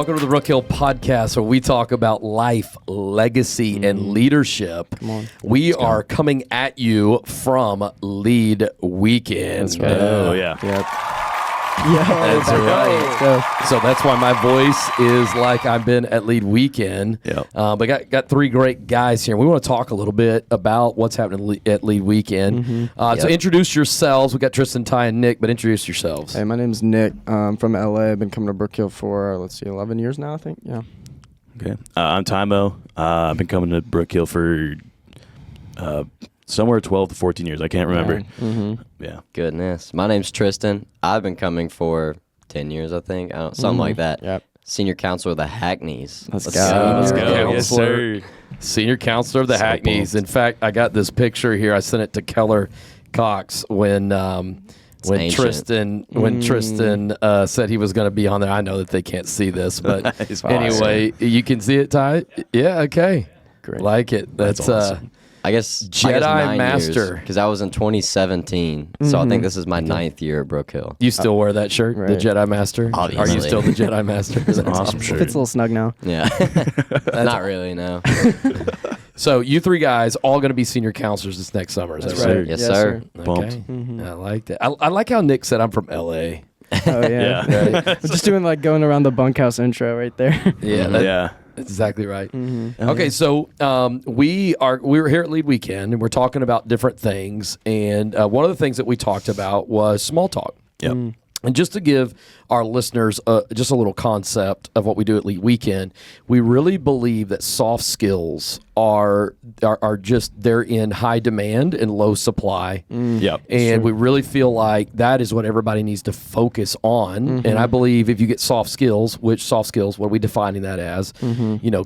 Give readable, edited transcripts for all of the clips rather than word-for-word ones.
Welcome to the Brook Hill Podcast, where we talk about life, legacy, and leadership. Come on. We are coming at you from Lead Weekend. That's right. Oh, yeah. Yep. That's right. So that's why my voice is like I've been at Lead Weekend. Yep. But got three great guys here. We want to talk a little bit about what's happening at Lead Weekend. So introduce yourselves. We got Tristan, Ty, and Nick, but introduce yourselves. Hey, my name's Nick. I'm from LA. I've been coming to Brook Hill for 11 years now, I think. Yeah. Okay. I'm Tymo. I've been coming to Brook Hill for somewhere 12 to 14 years. I can't remember. Yeah. Goodness. My name's Tristan. I've been coming for 10 years, I think. Something like that. Yep. Senior counselor of the Hackneys. Let's go. Let's go. Counselor. Yes, sir. Senior counselor of the So Hackneys. pumped. In fact, I got this picture here. I sent it to Keller Cox when ancient. Tristan said he was going to be on there. I know that they can't see this, but It's anyway, you can see it, Ty. Yeah, okay, Great. like it. That's awesome. I guess Jedi Master. Because I was in 2017. So I think this is my 9th year at Brook Hill. You still wear that shirt, the Right. Jedi Master? Are you Obviously. still the Jedi Master? It's an awesome shirt. Fits a little snug now. Yeah. Not really, no. So you three guys all going to be senior counselors this next summer. Is that Yes, right? sir. Yes, sir. Okay, Pumped. I like that. I like how Nick said I'm from L.A. Oh, yeah. Yeah. We're just doing going around the bunkhouse intro right there. Yeah, Yeah. that's exactly right. Okay, so we were here at Lead Weekend, and we're talking about different things. And one of the things that we talked about was small talk. Yep. And just to give our listeners just a little concept of what we do at Lead Weekend, we really believe that soft skills are just they're in high demand and low supply. Yep. And we really feel like that is what everybody needs to focus on. And I believe if you get soft skills, what are we defining that as?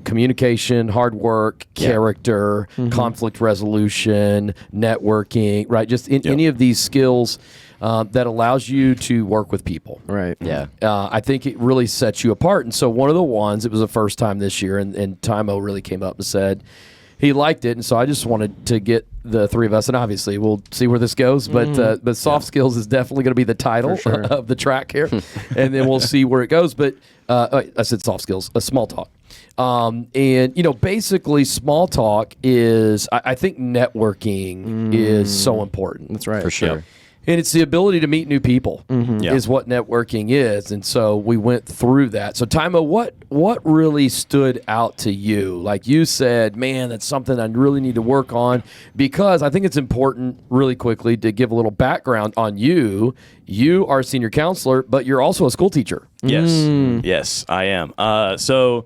Communication, hard work, character, conflict resolution, networking, right? Just any of these skills that allows you to work with people. Right. Yeah. I think it really sets you apart. And so one of the ones, it was the first time this year, and Tymo really came up and said he liked it. And so I just wanted to get the three of us, and obviously we'll see where this goes, but soft skills is definitely going to be the title of the track here. And then we'll see where it goes. But I said soft skills, small talk. Basically small talk is, I think networking is so important. That's right. For sure. And it's the ability to meet new people Yeah. is what networking is. And so we went through that. So Tymo, what really stood out to you? Like you said, man, that's something I really need to work on, because I think it's important really quickly to give a little background on you. You are a senior counselor, but you're also a school teacher. Yes. Yes, I am. So,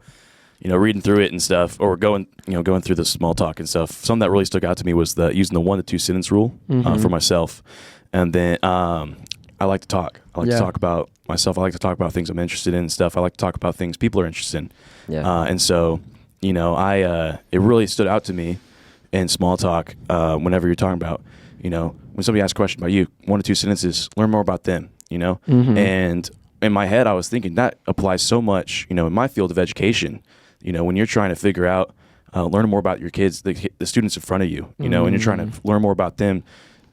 reading through it and stuff, or going through the small talk and stuff, something that really stuck out to me was using the 1 to 2 sentence rule for myself. And then I like to talk. I like to talk about myself. I like to talk about things I'm interested in and stuff. I like to talk about things people are interested in. Yeah. And so, it really stood out to me in small talk whenever you're talking about, when somebody asks a question about you, 1 to 2 sentences, learn more about them, And in my head, I was thinking that applies so much, in my field of education, when you're trying to figure out, learn more about your kids, the students in front of you, and you're trying to learn more about them.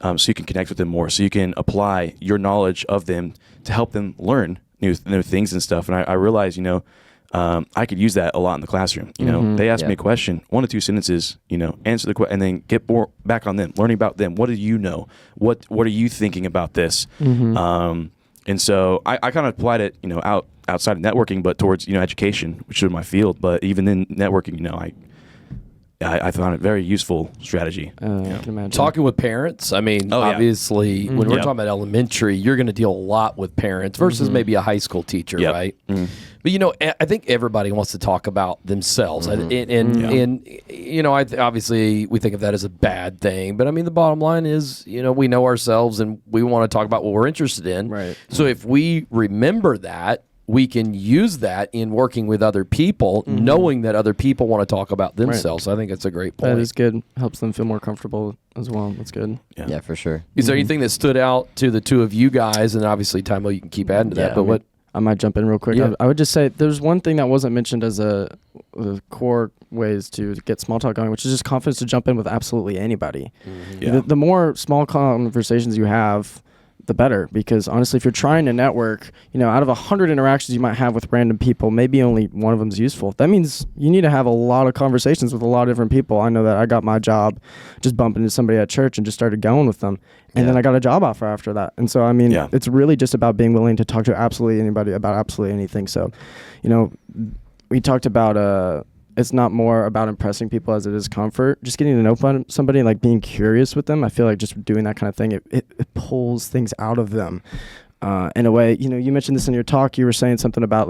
So you can connect with them more, so you can apply your knowledge of them to help them learn new things and stuff. And I realized, I could use that a lot in the classroom. They ask me a question, 1 to 2 sentences, answer the question, and then get more back on them, learning about them. What do you know? What are you thinking about this? And so I kind of applied it, outside of networking, but towards education, which is my field. But even in networking, I found it very useful strategy. I can imagine. Talking with parents, I mean, Oh, yeah. obviously, when we're talking about elementary, you're going to deal a lot with parents versus maybe a high school teacher, Yep. right? But, I think everybody wants to talk about themselves. Obviously, we think of that as a bad thing. But, I mean, the bottom line is, we know ourselves and we want to talk about what we're interested in. Right. So if we remember that, we can use that in working with other people, knowing that other people want to talk about themselves. So I think it's a great point. That is good. Helps them feel more comfortable as well. That's good. Yeah, for sure. Is there anything that stood out to the two of you guys? And obviously, Tymo, you can keep adding to that. Yeah. But what? I might jump in real quick. Yeah. I would just say there's one thing that wasn't mentioned as a core ways to get small talk going, which is just confidence to jump in with absolutely anybody. Yeah. The more small conversations you have, the better. Because honestly, if you're trying to network, out of 100 interactions you might have with random people, maybe only one of them is useful. That means you need to have a lot of conversations with a lot of different people. I know that I got my job just bumping into somebody at church and just started going with them. And then I got a job offer after that. And so, it's really just about being willing to talk to absolutely anybody about absolutely anything. So, we talked about it's not more about impressing people as it is comfort. Just getting to know somebody, like being curious with them. I feel like just doing that kind of thing, it pulls things out of them. In a way, you mentioned this in your talk. You were saying something about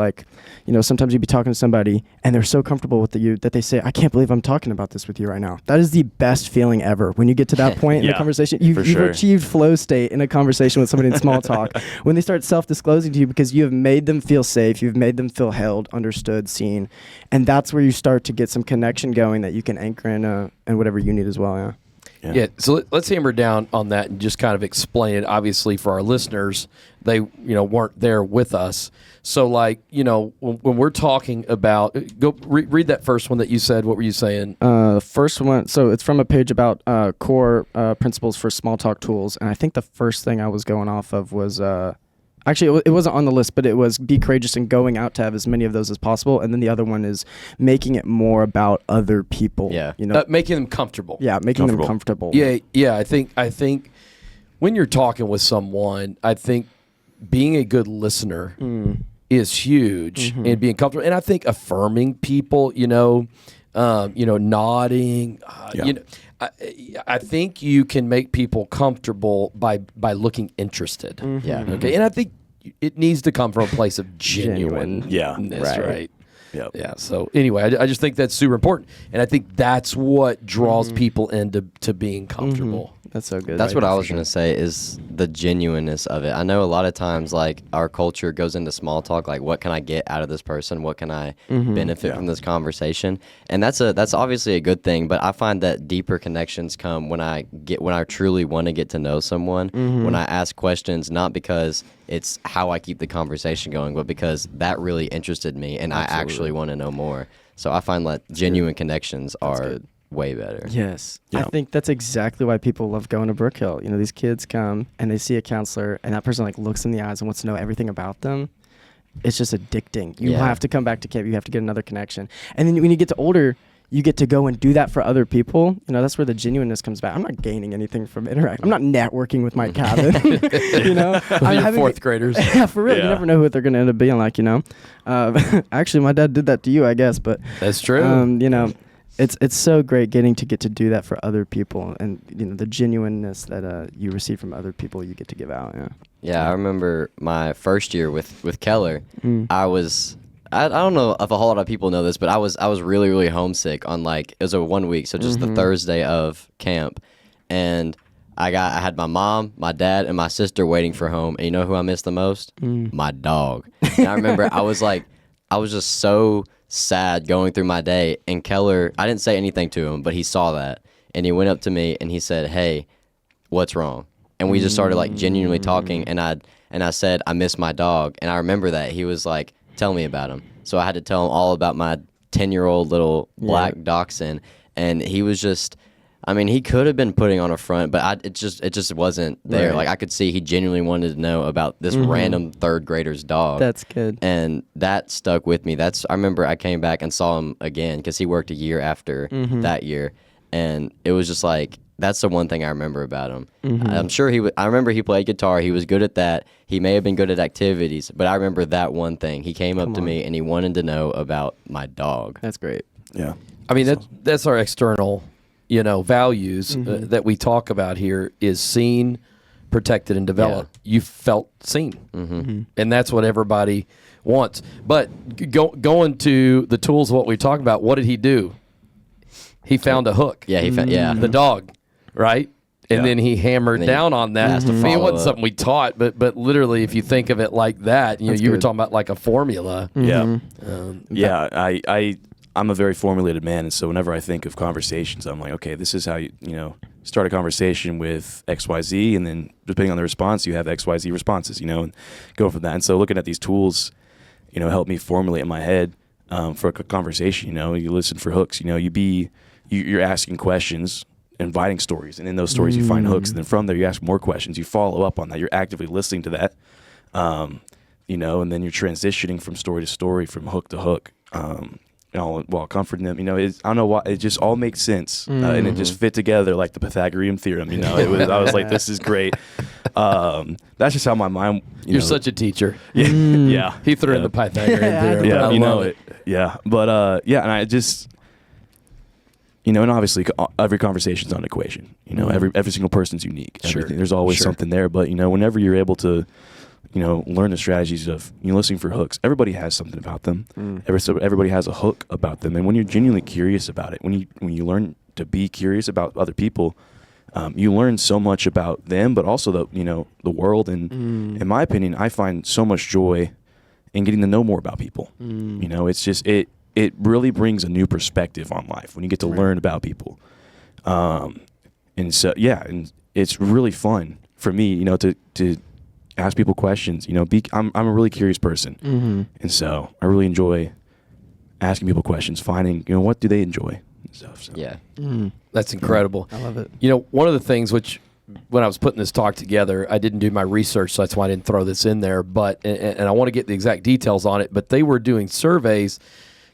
sometimes you'd be talking to somebody and they're so comfortable with you that they say, "I can't believe I'm talking about this with you right now." That is the best feeling ever. When you get to that point in the conversation, you've achieved flow state in a conversation with somebody in small talk. When they start self-disclosing to you because you have made them feel safe, you've made them feel held, understood, seen, and that's where you start to get some connection going that you can anchor in and whatever you need as well. Yeah. Yeah, so let's hammer down on that and just kind of explain it. Obviously, for our listeners, they weren't there with us. So, when we're talking about, go read that first one that you said. What were you saying? The first one. So it's from a page about core principles for small talk tools, and I think the first thing I was going off of was. Actually, it wasn't on the list, but it was be courageous and going out to have as many of those as possible. And then the other one is making it more about other people. Yeah. Making them comfortable. Yeah, making them comfortable. Yeah. I think when you're talking with someone, I think being a good listener is huge, and being comfortable. And I think affirming people, nodding, I think you can make people comfortable by looking interested. Yeah. Okay. And I think it needs to come from a place of genuineness. Yeah. Right. Yep. Yeah. So anyway, I just think that's super important, and I think that's what draws people into being comfortable. That's so good. That's what I was going to say is the genuineness of it. I know a lot of times, like, our culture goes into small talk, like, what can I get out of this person? What can I benefit from this conversation? And that's obviously a good thing, but I find that deeper connections come when I truly want to get to know someone, when I ask questions, not because it's how I keep the conversation going, but because that really interested me and I actually want to know more. So I find that genuine connections are way better. Yes. Yeah. I think that's exactly why people love going to Brookhill. These kids come and they see a counselor and that person looks in the eyes and wants to know everything about them. It's just addicting. You have to come back to camp. You have to get another connection. And then when you get to older, you get to go and do that for other people. That's where the genuineness comes back. I'm not gaining anything from interact. I'm not networking with my cabin. I'm fourth graders. Yeah, for real. You never know who they're going to end up being like. Actually, my dad did that to you, I guess. But that's true. It's so great getting to do that for other people, and the genuineness that you receive from other people you get to give out. Yeah, I remember my first year with Keller. I don't know if a whole lot of people know this, but I was really, really homesick on it was a 1 week, so just the Thursday of camp, and I had my mom, my dad, and my sister waiting for home, and you know who I missed the most? My dog. And I remember I was just so sad going through my day, and Keller, I didn't say anything to him, but he saw that, and he went up to me and he said, "Hey, what's wrong?" And we just started genuinely talking, and I said, "I miss my dog," and I remember that he was like, "Tell me about him." So I had to tell him all about my 10-year-old little black dachshund, and he was just, he could have been putting on a front, but it just wasn't there. Right. I could see he genuinely wanted to know about this random third grader's dog. That's good. And that stuck with me. I remember I came back and saw him again because he worked a year after that year, and it was just that's the one thing I remember about him. I'm sure I remember he played guitar. He was good at that. He may have been good at activities, but I remember that one thing. He came up to me and he wanted to know about my dog. That's great. Yeah. That's our external, values that we talk about here is seen, protected, and developed. You felt seen, and that's what everybody wants. But going to the tools of what we talked about, what did he do? He found a hook. Yeah, he found the dog, right? And then he hammered down on that. It wasn't something we taught, but literally, if you think of it like that, you were talking about a formula. Yeah, I'm a very formulated man, and so whenever I think of conversations, I'm like, okay, this is how you start a conversation with XYZ, and then depending on the response, you have XYZ responses, and go from that. And so looking at these tools, help me formulate in my head for a conversation. You listen for hooks. You're asking questions. inviting stories, and in those stories you find hooks, and then from there you ask more questions, you follow up on that, you're actively listening to that, you know, and then you're transitioning from story to story, from hook to hook, you know, while comforting them. You know, I don't know why, it just all makes sense, and it just fit together like the Pythagorean theorem. You know, I was like, this is great. That's just how my mind. You're such a teacher. Yeah, yeah. He threw in the Pythagorean theorem. Yeah, I you know love it. Yeah, but yeah, and I just, you know, and obviously every conversation's on an equation. You know, every single person's unique. Sure. There's always something there, but you know, whenever you're able to, you know, learn the strategies of, you know, listening for hooks. Everybody has something about them. Everybody has a hook about them, and when you're genuinely curious about it, when you learn to be curious about other people, you learn so much about them, but also the world. And in my opinion, I find so much joy in getting to know more about people. You know, it's just it really brings a new perspective on life when you get to learn about people. And so and it's really fun for me, you know, to ask people questions. You know, I'm a really curious person, and so I really enjoy asking people questions, finding, you know, what do they enjoy and stuff. So. Yeah, That's incredible. I love it. You know, one of the things which, when I was putting this talk together, I didn't do my research, so that's why I didn't throw this in there. But and I want to get the exact details on it. But they were doing surveys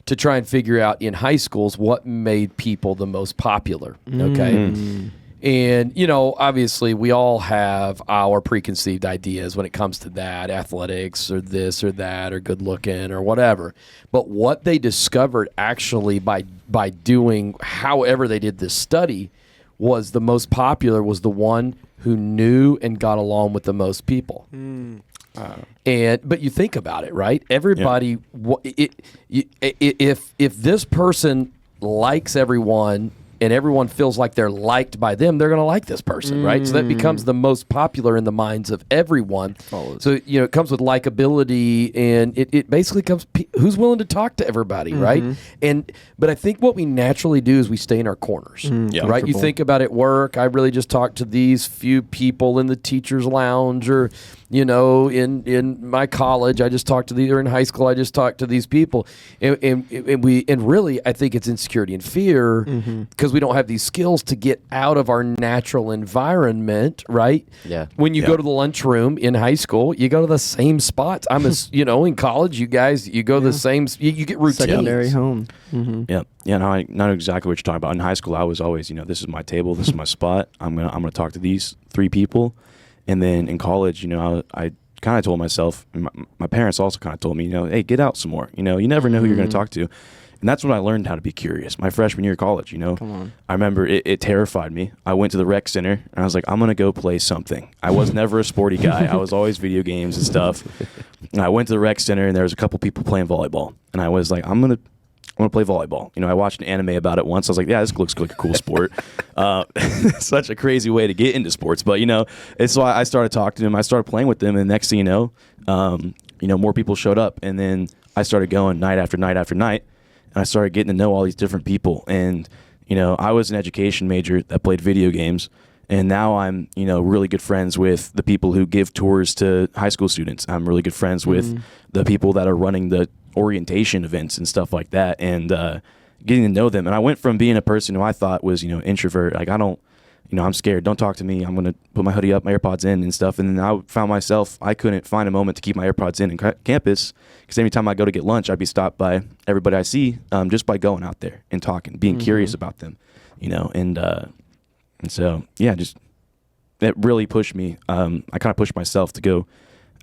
to try and figure out in high schools what made people the most popular. Okay. And, you know, obviously we all have our preconceived ideas when it comes to that, athletics or this or that or good looking or whatever. But what they discovered actually by doing however they did this study was the most popular was the one who knew and got along with the most people. But you think about it, right? Everybody, if this person likes everyone and everyone feels like they're liked by them, they're going to like this person, right? So that becomes the most popular in the minds of everyone. So, you know, it comes with likability, and it basically comes, who's willing to talk to everybody, right? But I think what we naturally do is we stay in our corners, right? You think about at work, I really just talk to these few people in the teacher's lounge, or, you know, in my college, I just talked to these, or in high school, I just talked to these people. And really, I think it's insecurity and fear, because we don't have these skills to get out of our natural environment, right? Yeah. When you go to the lunchroom in high school, you go to the same spots. You know, in college, you go to the same, you get routines. Secondary home. Yeah. No, I know exactly what you're talking about. In high school, I was always, you know, this is my table, this is my spot. I'm gonna talk to these 3 people. And then in college, you know, I kind of told myself, and my parents also kind of told me, you know, hey, get out some more. You know, you never know who you're going to talk to. And that's when I learned how to be curious. My freshman year of college, you know, I remember it terrified me. I went to the rec center and I was like, I'm going to go play something. I was never a sporty guy. I was always video games and stuff. And I went to the rec center and there was a couple people playing volleyball. And I was like, I want to play volleyball. You know, I watched an anime about it once. I was like, yeah, this looks like a cool sport. Such a crazy way to get into sports. But, you know, it's why I started talking to them. I started playing with them. And next thing you know, more people showed up. And then I started going night after night after night. And I started getting to know all these different people. And, you know, I was an education major that played video games. And now I'm, you know, really good friends with the people who give tours to high school students. I'm really good friends with the people that are running the orientation events and stuff like that, and getting to know them. And I went from being a person who I thought was, you know, introvert, like I'm scared, don't talk to me, I'm gonna put my hoodie up, my AirPods in and stuff. And then I found myself, I couldn't find a moment to keep my AirPods in campus, because every time I go to get lunch, I'd be stopped by everybody I see, just by going out there and talking, being curious about them, you know. And so just that really pushed me. I kind of pushed myself to go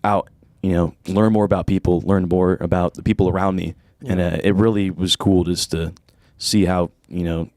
out, you know, learn more about people, learn more about the people around me. And it really was cool just to see how, you know,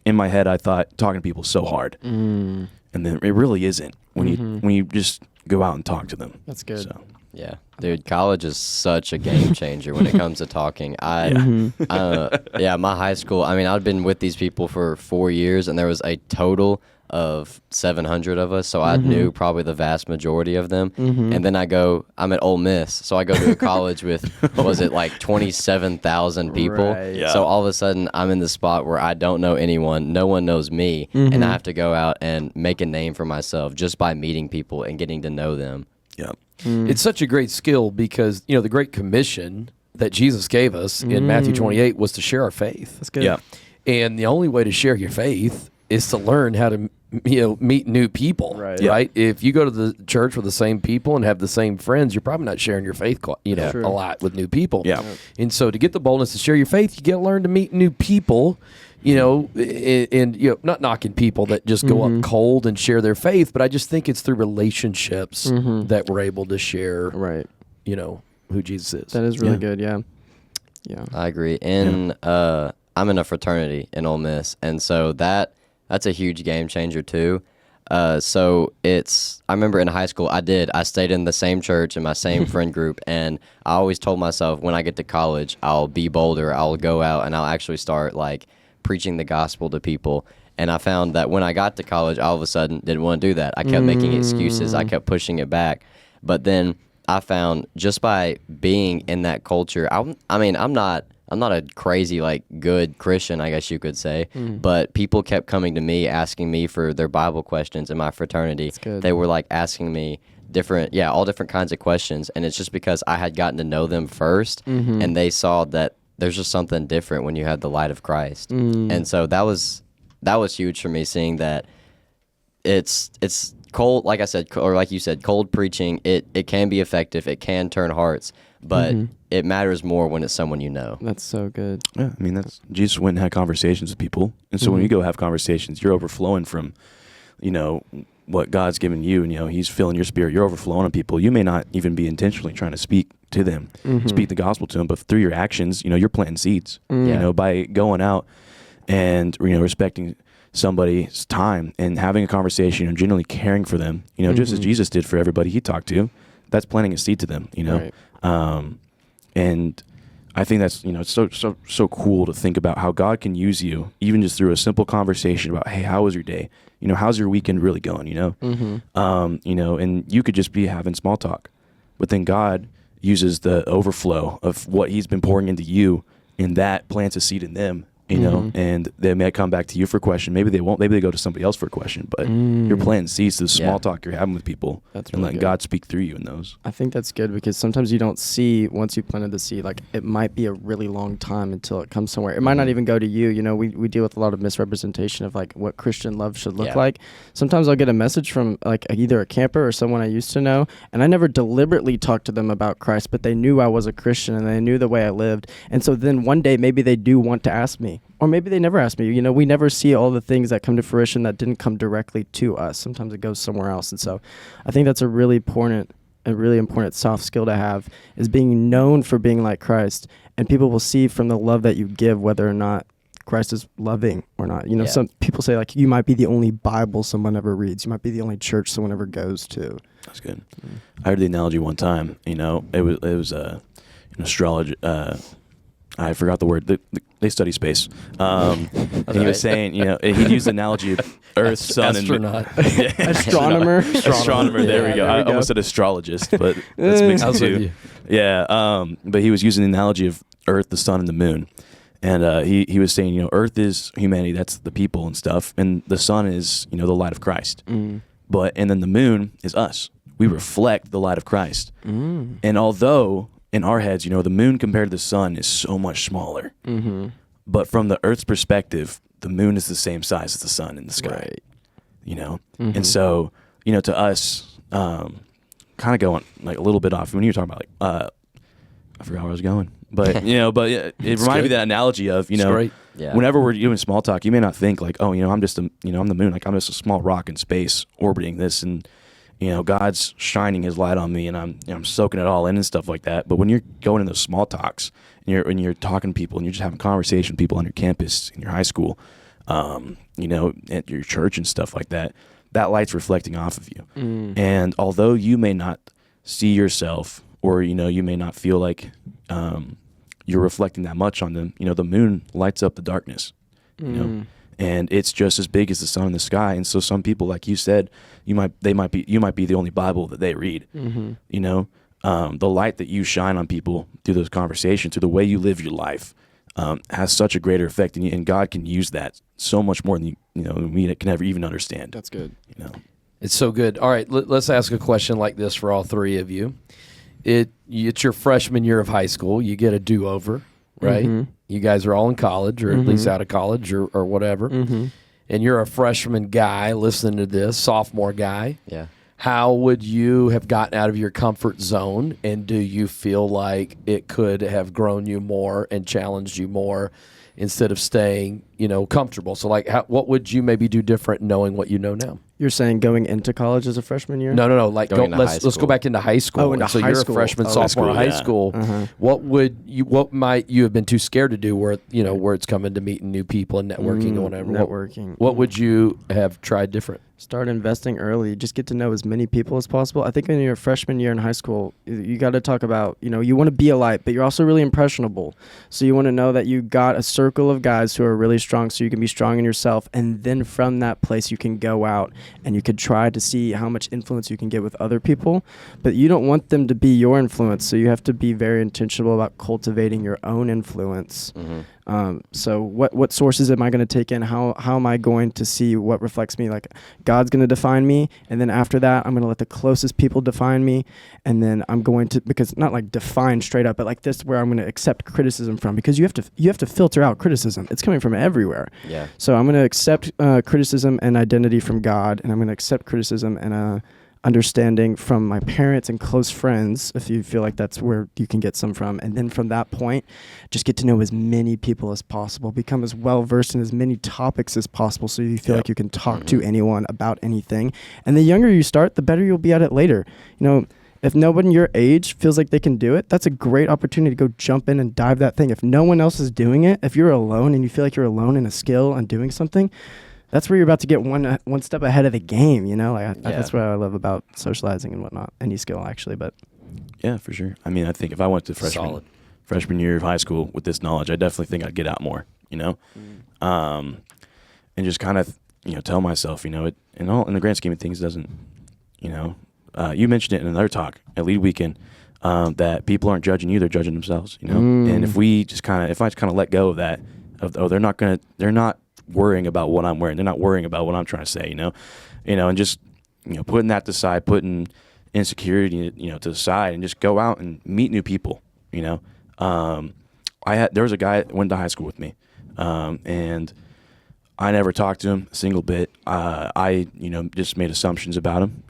in my head I thought talking to people is so hard. And then it really isn't when you just go out and talk to them. That's good. So. Yeah, dude, college is such a game changer when it comes to talking. My high school, I mean, I'd been with these people for 4 years, and there was a total of 700 of us, so I knew probably the vast majority of them. And then I'm at Ole Miss, so I go to a college with, was it like 27,000 people? Right. Yeah. So all of a sudden, I'm in the spot where I don't know anyone, no one knows me, and I have to go out and make a name for myself just by meeting people and getting to know them. Yeah. It's such a great skill, because, you know, the Great Commission that Jesus gave us in Matthew 28 was to share our faith. That's good. Yeah. And the only way to share your faith is to learn how to meet new people, right? If you go to the church with the same people and have the same friends, you're probably not sharing your faith, a lot with new people. Yeah. And so to get the boldness to share your faith, you got to learn to meet new people. And not knocking people that just go up cold and share their faith, but I just think it's through relationships that we're able to share, who Jesus is. That is really good. Yeah. I agree. And I'm in a fraternity in Ole Miss, and so that's a huge game changer too. So I remember in high school, I stayed in the same church and my same friend group, and I always told myself when I get to college, I'll be bolder, I'll go out and I'll actually start like preaching the gospel to people. And I found that when I got to college, all of a sudden didn't want to do that. I kept making excuses. I kept pushing it back. But then I found just by being in that culture, I'm not a crazy, like, good Christian, I guess you could say, but people kept coming to me, asking me for their Bible questions in my fraternity. They were, like, asking me all different kinds of questions, and it's just because I had gotten to know them first, and they saw that there's just something different when you have the light of Christ. And so that was huge for me, seeing that it's cold, like I said, or like you said, cold preaching, it can be effective, it can turn hearts, but it matters more when it's someone you know. That's so good. Yeah, I mean, Jesus went and had conversations with people, and so when you go have conversations, you're overflowing from, what God's given you, and He's filling your spirit. You're overflowing on people. You may not even be intentionally trying to speak to them, speak the gospel to them, but through your actions, you're planting seeds. By going out and respecting somebody's time and having a conversation and genuinely caring for them, just as Jesus did for everybody He talked to. That's planting a seed to them, Right. And I think that's it's so cool to think about how God can use you even just through a simple conversation about, hey, how was your day? How's your weekend really going? And you could just be having small talk, but then God uses the overflow of what He's been pouring into you, and that plants a seed in them. And they may come back to you for a question. Maybe they won't. Maybe they go to somebody else for a question. But you're planting seeds to the small talk you're having with people, that's and really letting good. God speak through you in those. I think that's good because sometimes you don't see, once you planted the seed, like it might be a really long time until it comes somewhere. It might not even go to you. We deal with a lot of misrepresentation of like what Christian love should look like. Sometimes I'll get a message from like either a camper or someone I used to know, and I never deliberately talked to them about Christ, but they knew I was a Christian and they knew the way I lived. And so then one day maybe they do want to ask me. Or maybe they never ask me. We never see all the things that come to fruition that didn't come directly to us. Sometimes it goes somewhere else. And so I think that's a really important soft skill to have, is being known for being like Christ. And people will see from the love that you give whether or not Christ is loving or not. Some people say, like, you might be the only Bible someone ever reads. You might be the only church someone ever goes to. That's good. I heard the analogy one time. It was an astrology. I forgot the word. They study space. And he was saying, he used the analogy of Earth, Sun, Astronaut. and Astronomer. Astronomer. There we go. I almost said astrologist, but that's mixed I was with too. you. Yeah. But he was using the analogy of Earth, the Sun, and the Moon. And he was saying, Earth is humanity. That's the people and stuff. And the Sun is, the light of Christ. And then the Moon is us. We reflect the light of Christ. And although in our heads, the moon compared to the sun is so much smaller. But from the Earth's perspective, the moon is the same size as the sun in the sky. Right. And so, to us, kind of going like a little bit off when you were talking about like, I forgot where I was going, but it reminded me of that analogy of whenever we're doing small talk, you may not think like, oh, I'm just I'm the moon, like I'm just a small rock in space orbiting this, and God's shining His light on me, and I'm soaking it all in and stuff like that. But when you're going in those small talks, and you're talking to people, and you're just having conversation with people on your campus, in your high school, at your church and stuff like that, that light's reflecting off of you. And although you may not see yourself, or you may not feel like you're reflecting that much on them, the moon lights up the darkness. And it's just as big as the sun in the sky. And so some people, like you said, you might be the only Bible that they read. The light that you shine on people through those conversations, through the way you live your life, has such a greater effect, and God can use that so much more than we can ever even understand. That's good. It's so good. All right, let's ask a question like this for all three of you. It's your freshman year of high school. You get a do-over, right? You guys are all in college, or at least out of college, or whatever. and you're a freshman guy listening to this, sophomore guy. Yeah. How would you have gotten out of your comfort zone, and do you feel like it could have grown you more and challenged you more instead of staying, comfortable? So, like, what would you maybe do different knowing what you know now? You're saying going into college as a freshman year? No. Like, let's go back into high school. Oh, into so high you're school. a freshman, Oh, sophomore in high yeah. school. What might you have been too scared to do where it's coming to meeting new people and networking or whatever? Networking. What would you have tried different? Start investing early. Just get to know as many people as possible. I think when you're a freshman year in high school, you got to talk about, you want to be a light, but you're also really impressionable. So you want to know that you got a circle of guys who are really strong so you can be strong in yourself. And then from that place, you can go out and you could try to see how much influence you can get with other people. But you don't want them to be your influence. So you have to be very intentional about cultivating your own influence. So what sources am I going to take in? How am I going to see what reflects me? Like, God's going to define me, and then after that, I'm going to let the closest people define me, and then I'm going to, because not like define straight up, but like this where I'm going to accept criticism from, because you have to filter out criticism. It's coming from everywhere. Yeah. So I'm going to accept criticism and identity from God, and I'm going to accept criticism and understanding from my parents and close friends, if you feel like that's where you can get some from. And then from that point, just get to know as many people as possible, become as well versed in as many topics as possible so you feel like you can talk to anyone about anything. And the younger you start, the better you'll be at it later. If nobody your age feels like they can do it, that's a great opportunity to go jump in and dive that thing. If no one else is doing it, if you're alone and you feel like you're alone in a skill and doing something, that's where you're about to get one step ahead of the game, That's what I love about socializing and whatnot. Any skill, actually, but... Yeah, for sure. I mean, I think if I went to freshman year of high school with this knowledge, I definitely think I'd get out more, and just kind of, tell myself, in the grand scheme of things, doesn't, you mentioned it in another talk at Lead Weekend, that people aren't judging you, they're judging themselves, And if I just kind of let go of that, they're not worrying about what I'm wearing. They're not worrying about what I'm trying to say, and just, putting that to the side, putting insecurity, to the side, and just go out and meet new people, there was a guy that went to high school with me, and I never talked to him a single bit. I just made assumptions about him.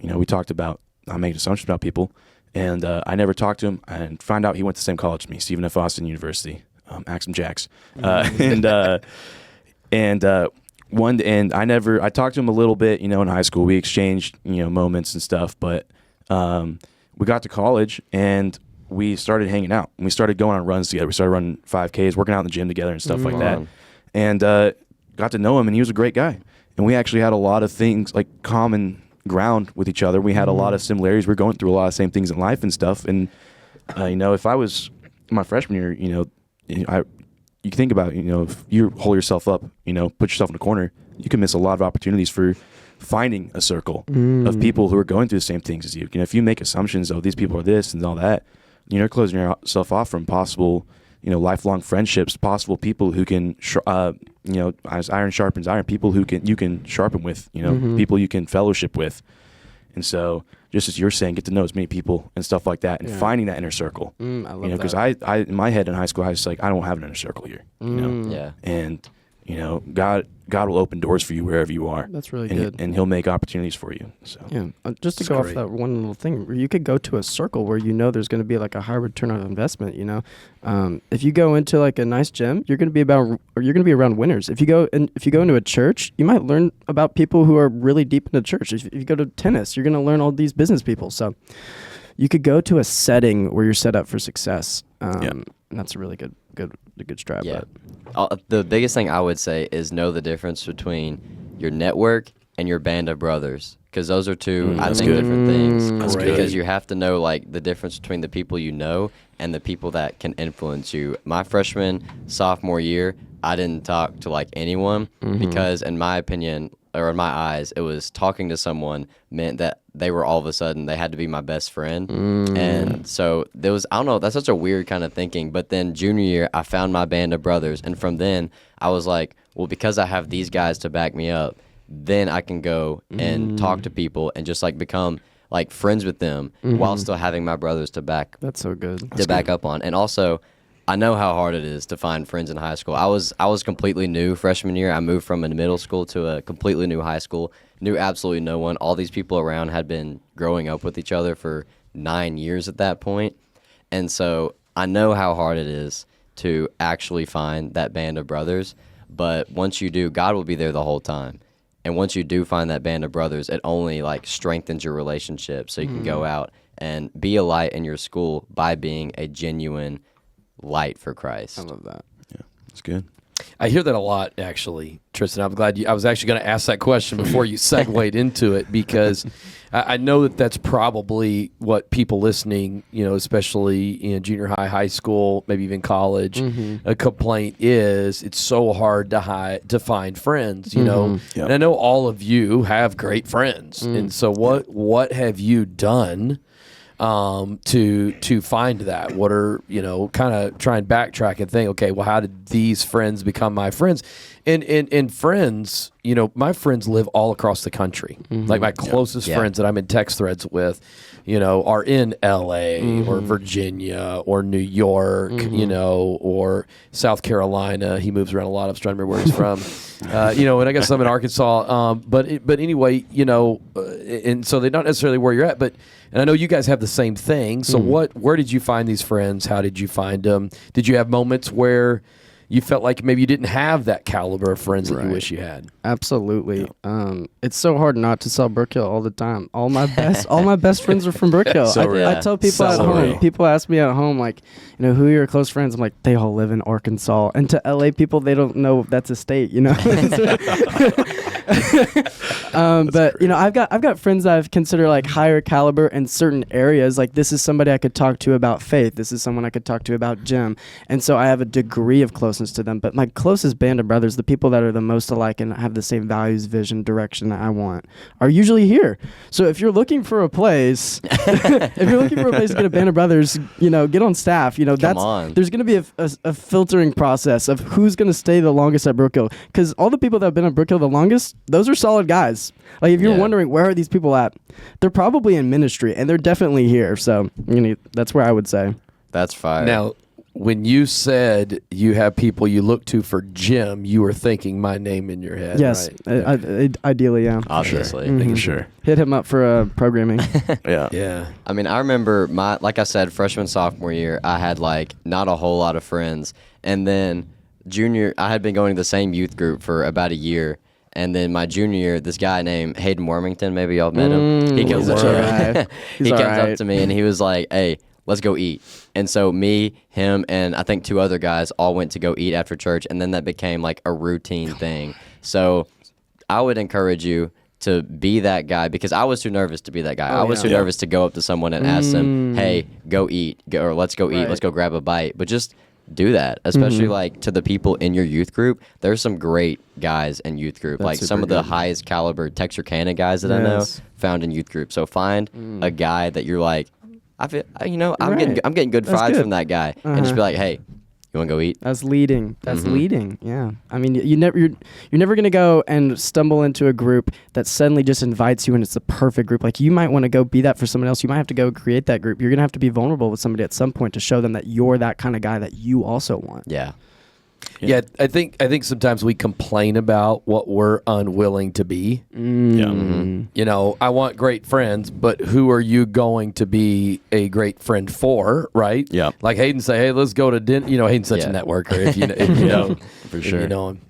I made assumptions about people, and I never talked to him, and find out he went to the same college as me, Stephen F. Austin University, Axum Jacks, And I talked to him a little bit, in high school. We exchanged, moments and stuff, but we got to college and we started hanging out. And we started going on runs together. We started running 5Ks, working out in the gym together and stuff like that. And got to know him, and he was a great guy. And we actually had a lot of things, like common ground with each other. We had a lot of similarities. We were going through a lot of same things in life and stuff. And, if I was my freshman year, you think about, if you hold yourself up, put yourself in a corner, you can miss a lot of opportunities for finding a circle of people who are going through the same things as you. If you make assumptions, these people are this and all that, you're closing yourself off from possible, lifelong friendships, possible people who can, as iron sharpens iron, people who you can sharpen with, people you can fellowship with. And so, just as you're saying, get to know as many people and stuff like that, and finding that inner circle. I love that. Because I in my head in high school, I was just like, I don't have an inner circle here. Yeah. And God will open doors for you wherever you are. That's really and, good. and He'll make opportunities for you. So just to go off that one little thing, you could go to a circle where there's going to be like a high return on investment. If you go into like a nice gym, you're going to be around winners. If you go into a church, you might learn about people who are really deep into church. If you go to tennis, you're going to learn all these business people. So you could go to a setting where you're set up for success. And that's a really good strat. Yeah. The biggest thing I would say is know the difference between your network and your band of brothers, because those are two, I think, different things. That's good. Because you have to know like the difference between the people you know and the people that can influence you. My sophomore year, I didn't talk to like anyone because, in my opinion, or in my eyes, it was talking to someone meant that they were all of a sudden, they had to be my best friend. And so there was, I don't know, that's such a weird kind of thinking. But then junior year, I found my band of brothers. And from then, I was like, well, because I have these guys to back me up, then I can go and talk to people and just like become like friends with them while still having my brothers to back. That's so good. Back up on. And also, I know how hard it is to find friends in high school. I was completely new freshman year. I moved from a middle school to a completely new high school. Knew absolutely no one. All these people around had been growing up with each other for 9 years at that point. And so I know how hard it is to actually find that band of brothers. But once you do, God will be there the whole time. And once you do find that band of brothers, it only like strengthens your relationship so you can go out and be a light in your school by being a genuine light for Christ. I love that. Yeah, it's good. I hear that a lot, actually, Tristan. I'm glad I was actually going to ask that question before you segued into it, because I know that that's probably what people listening, especially in junior high, high school, maybe even college, a complaint is it's so hard to find friends, Yep. And I know all of you have great friends. And so what have you done to find that? What are, kind of try and backtrack and think, okay, well, how did these friends become my friends? And friends, my friends live all across the country. Like my closest friends that I'm in text threads with, are in LA or Virginia or New York, or South Carolina. He moves around a lot. I was trying to remember where he's from. And I guess I'm in Arkansas. But anyway, and so they're not necessarily where you're at, and I know you guys have the same thing. So where did you find these friends? How did you find them? Did you have moments where you felt like maybe you didn't have that caliber of friends that you wish you had? Absolutely. It's so hard not to sell Brook Hill all the time. All my best friends are from Brook Hill. I tell people at home. People ask me at home, like, who are your close friends? I'm like, they all live in Arkansas. And to LA people, they don't know that's a state. But I've got friends that I've considered like higher caliber in certain areas. Like, this is somebody I could talk to about faith. This is someone I could talk to about gym. And so I have a degree of closeness to them. But my closest band of brothers, the people that are the most alike and have the same values, vision, direction that I want, are usually here. So if you're looking for a place, to get a band of brothers, get on staff. There's going to be a filtering process of who's going to stay the longest at Brook Hill. Because all the people that have been at Brook Hill the longest, those are solid guys. Like, if you're wondering where are these people at, they're probably in ministry, and they're definitely here. So that's where I would say. That's fire. Now, when you said you have people you look to for gym, you were thinking my name in your head. Yes, right? Ideally, yeah. Obviously. Sure. Making sure. Hit him up for programming. Yeah. I mean, I remember like I said, freshman, sophomore year, I had like not a whole lot of friends. And then junior, I had been going to the same youth group for about a year. And then my junior year, this guy named Hayden Wormington, maybe y'all met him. He comes up to me and he was like, hey, let's go eat. And so me, him, and I think 2 other guys all went to go eat after church, and then that became like a routine thing. So I would encourage you to be that guy, because I was too nervous to be that guy. I was too nervous to go up to someone and ask them, hey, go eat, or let's go eat, let's go grab a bite. But just do that, especially like to the people in your youth group. There's some great guys in youth group. That's like some of the highest caliber Texarkana guys that I know found in youth group. So find a guy that you're like, I feel, I'm getting good vibes from that guy, and just be like, hey, you want to go eat? That's leading. Yeah. I mean, you're never gonna go and stumble into a group that suddenly just invites you and it's the perfect group. Like, you might want to go be that for someone else. You might have to go create that group. You're gonna have to be vulnerable with somebody at some point to show them that you're that kind of guy that you also want. Yeah. Yeah, I think sometimes we complain about what we're unwilling to be. I want great friends, but who are you going to be a great friend for, right? Yeah. Like Hayden say, hey, let's go to dinner. Hayden's such a networker. If you know, for sure. You know him.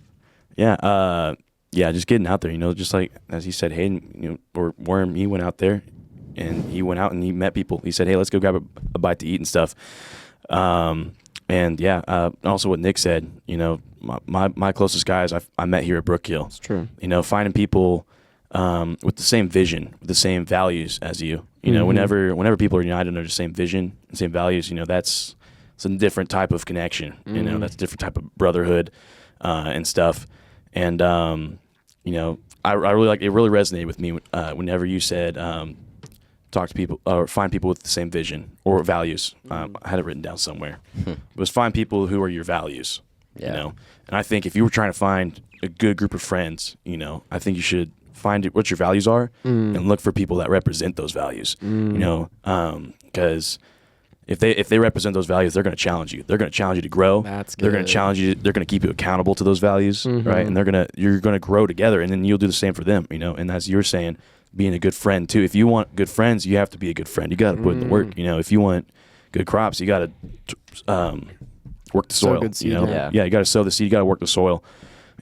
Yeah. Just getting out there. Just like as he said, Hayden, or Worm, he went out there, and he went out and he met people. He said, hey, let's go grab a bite to eat and stuff. And also what Nick said, my closest guys I met here at Brook Hill. It's true. Finding people with the same vision, with the same values as you. Whenever people are united under the same vision and same values, it's a different type of connection. That's a different type of brotherhood and stuff. And I really it really resonated with me whenever you said talk to people or find people with the same vision or values. I had it written down somewhere. It was find people who are your values. And I think if you were trying to find a good group of friends, I think you should find what your values are and look for people that represent those values. Because if they represent those values, they're going to challenge you. They're going to challenge you to grow. That's They're going good. to challenge you. They're going to keep you accountable to those values, right? And you're going to grow together, and then you'll do the same for them, you know. And as you're saying, being a good friend too. If you want good friends, you have to be a good friend. You got to put in the work, you know. If you want good crops, you got to work the soil. good seed, you know, yeah. you got to sow the seed. You got to work the soil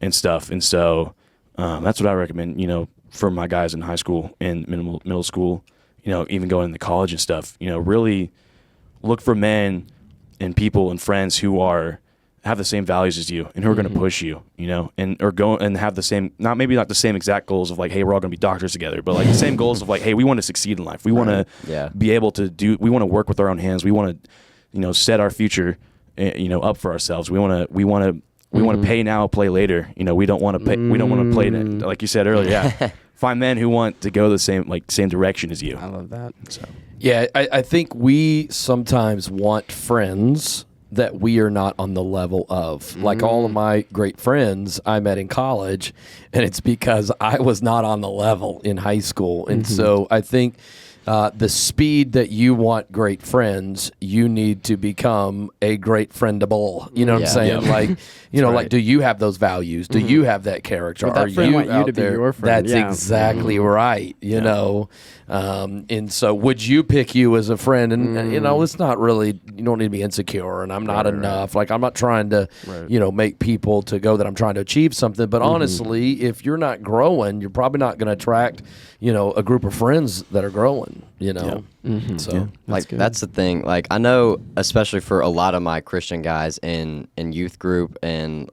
and stuff. And so that's what I recommend, you know, for my guys in high school and middle school. You know, even going into college and stuff. You know, really look for men and people and friends who have the same values as you and who are going to push you, you know, and or go and have the same, not the same exact goals of like, hey, we're all going to be doctors together, but like the same goals of like, hey, we want to succeed in life. We want to be able to we want to work with our own hands. We want to, you know, set our future, you know, up for ourselves. We want to pay now, play later. You know, we don't want to pay. We don't want to play like you said earlier. Yeah, find men who want to go the same direction as you. I love that. So. Yeah, I think we sometimes want friends that we are not on the level of. Like all of my great friends I met in college, and it's because I was not on the level in high school. And so I think the speed that you want great friends, you need to become a great friendable. You know what I'm saying? Yeah. Like, you know, like, do you have those values? Do you have that character? But that Are friend you want you out to be there? your friend. That's Yeah. exactly right. You know, and so would you pick you as a friend? And you know, it's not really. You don't need to be insecure. And I'm not enough. Like I'm not trying to, you know, make people to go that I'm trying to achieve something. But honestly, if you're not growing, you're probably not going to attract, you know, a group of friends that are growing. You know, so Like that's the thing. Like I know, especially for a lot of my Christian guys in youth group and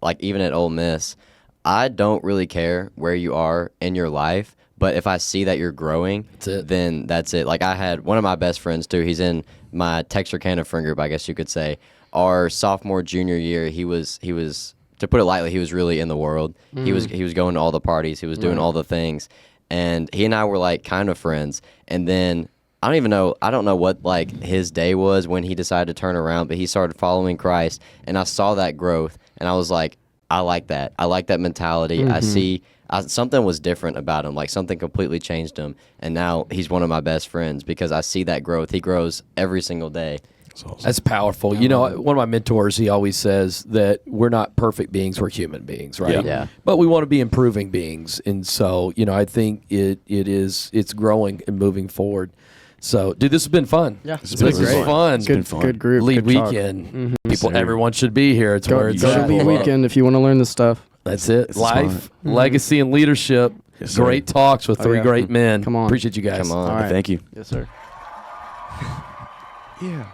like even at Ole Miss, I don't really care where you are in your life. But if I see that you're growing, then that's it. Like I had one of my best friends too. He's in my Texarkana friend group, I guess you could say. Our sophomore junior year, he was to put it lightly, he was really in the world. He was going to all the parties. He was doing all the things. And he and I were like kind of friends. And then I don't know what like his day was when he decided to turn around, but he started following Christ, and I saw that growth, and I was like, I like that. I like that mentality. I see something was different about him, like something completely changed him, and now he's one of my best friends because I see that growth. He grows every single day. that's powerful. You know, one of my mentors, he always says that we're not perfect beings, we're human beings, right? Yeah. But we want to be improving beings. And so, you know, I think it's growing and moving forward. So, dude, this has been fun. Yeah, this been is great. fun. Good, fun. good group. Lead good talk. weekend. Everyone should be here. It's where Go it's to at. Lead Weekend if you want to learn this stuff. That's it. This is Life, legacy, and leadership. Yes, sir. Great talks with three yeah. great men. Come on. Appreciate you guys. Come on. All right. Thank you. Yes, sir. Yeah.